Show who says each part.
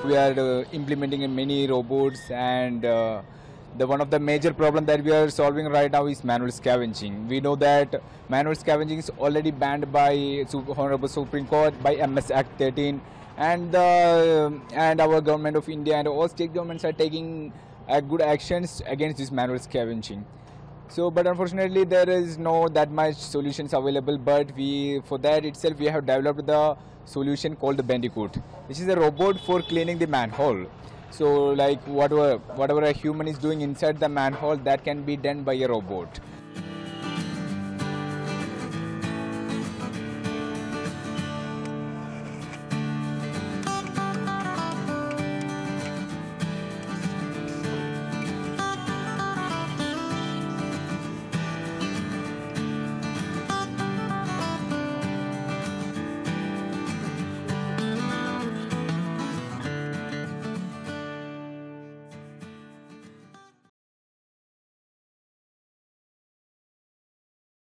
Speaker 1: we are implementing in many robots, and the one of the major problem that we are solving right now is manual scavenging. We know that manual scavenging is already banned by Honorable Supreme Court by MS Act 13, and our government of India and all state governments are taking good actions against this manual scavenging. So, but unfortunately, there is no that much solutions available. But for that itself, we have developed the solution called the Bandicoot, which is a robot for cleaning the manhole. So, like whatever a human is doing inside the manhole, that can be done by a robot.